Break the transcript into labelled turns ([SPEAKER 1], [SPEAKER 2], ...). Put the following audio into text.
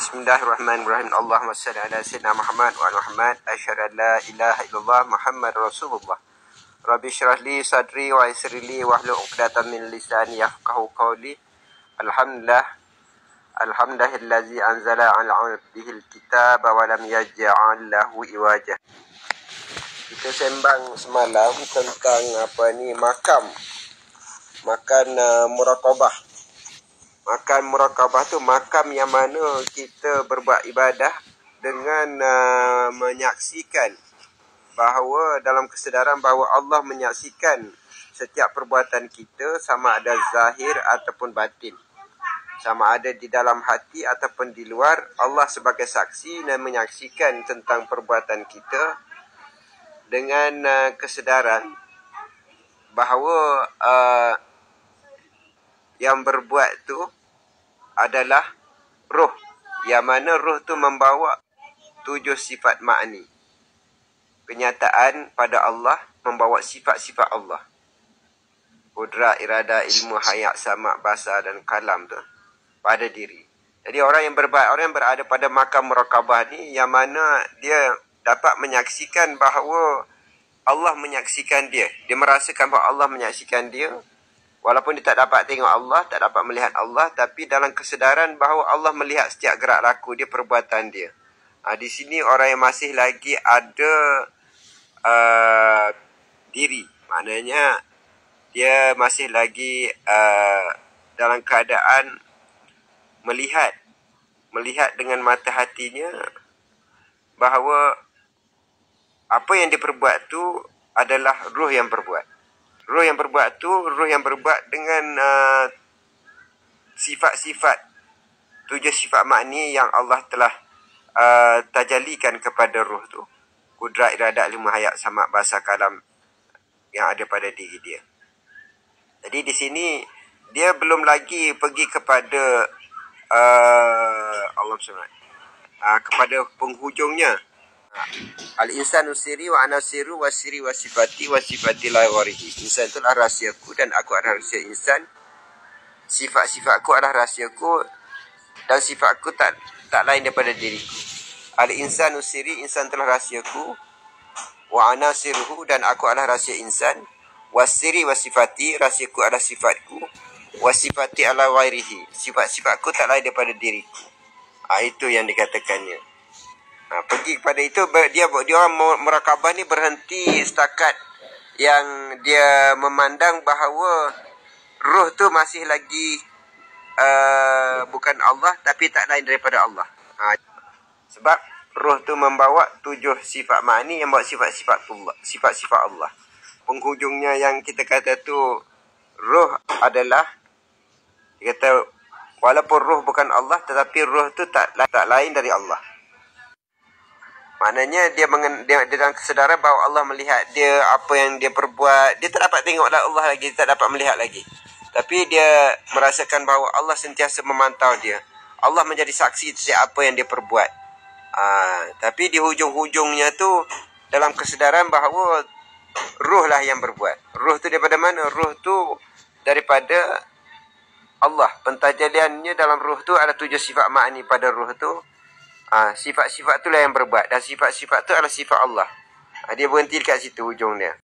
[SPEAKER 1] Bismillahirrahmanirrahim. Allahumma salli ala sayyidina Muhammad wa ala Muhammad. Asyhadu an la ilaha illallah Muhammad Rasulullah. Rabbi syrah li sadri wa yassir li wahlul 'uqdatam min lisani yafqahu qawli. Alhamdulillazi anzala ala 'abdihil kitaba wa lam yaj'al lahu iwaja. Kita sembang semalam tentang makan muraqabah. Makan muraqabah tu makam yang mana kita berbuat ibadah dengan menyaksikan bahawa dalam kesedaran bahawa Allah menyaksikan setiap perbuatan kita, sama ada zahir ataupun batin, sama ada di dalam hati ataupun di luar. Allah sebagai saksi dan menyaksikan tentang perbuatan kita dengan kesedaran bahawa yang berbuat tu adalah roh, yang mana roh tu membawa 7 sifat ma'ni. Kenyataan pada Allah membawa sifat-sifat Allah. Qudrat, irada, ilmu, hayat, sama', basar dan kalam tu pada diri. Jadi orang yang berada pada makam muraqabah ni, yang mana dia dapat menyaksikan bahawa Allah menyaksikan dia. Dia merasakan bahawa Allah menyaksikan dia. Walaupun dia tak dapat tengok Allah, tak dapat melihat Allah, tapi dalam kesedaran bahawa Allah melihat setiap gerak laku dia, perbuatan dia. Di sini orang yang masih lagi ada diri. Maknanya dia masih lagi dalam keadaan melihat dengan mata hatinya bahawa apa yang dia perbuat tu adalah roh yang berbuat. Roh yang berbuat tu, roh yang berbuat dengan sifat-sifat 7 sifat makni yang Allah telah tajalikan kepada roh tu. Qudrat, iradat, ilmu, hayat, sama', basar, kalam yang ada pada diri dia. Jadi di sini dia belum lagi pergi kepada kepada penghujungnya. Al-insanu siri wa ana siru wa siri wa sifati la warihi. Insan itu adalah rahsiaku dan aku adalah rahsia insan. Sifat-sifatku adalah rahsiaku dan sifatku tak lain daripada diriku. Al-insanu siri, insan telah rahsiaku. Wa ana siruhu, dan aku adalah rahsia insan. Wa siri wa sifati, rahsiaku adalah sifatku. Wa sifati ala warihi, sifat-sifatku tak lain daripada diriku. Itu yang dikatakannya. Pergi kepada itu, dia orang muraqabah ni berhenti setakat yang dia memandang bahawa roh tu masih lagi bukan Allah, tapi tak lain daripada Allah. Sebab roh tu membawa 7 sifat ma'ni yang membawa sifat-sifat Allah. Penghujungnya yang kita kata tu, roh adalah, dia kata walaupun roh bukan Allah, tetapi roh tu tak lain dari Allah. Maknanya dia dalam kesedaran bahawa Allah melihat dia, apa yang dia perbuat. Dia tak dapat tengok Allah lagi, dia tak dapat melihat lagi. Tapi dia merasakan bahawa Allah sentiasa memantau dia. Allah menjadi saksi setiap apa yang dia perbuat. Tapi di hujung-hujungnya tu, dalam kesedaran bahawa roh lah yang berbuat. Roh tu daripada mana? Roh tu daripada Allah. Pentajaliannya dalam roh tu ada 7 sifat ma'ni pada roh tu. Sifat-sifat itulah yang berbuat. Dan sifat-sifat itu adalah sifat Allah. Dia berhenti dekat situ hujung dia.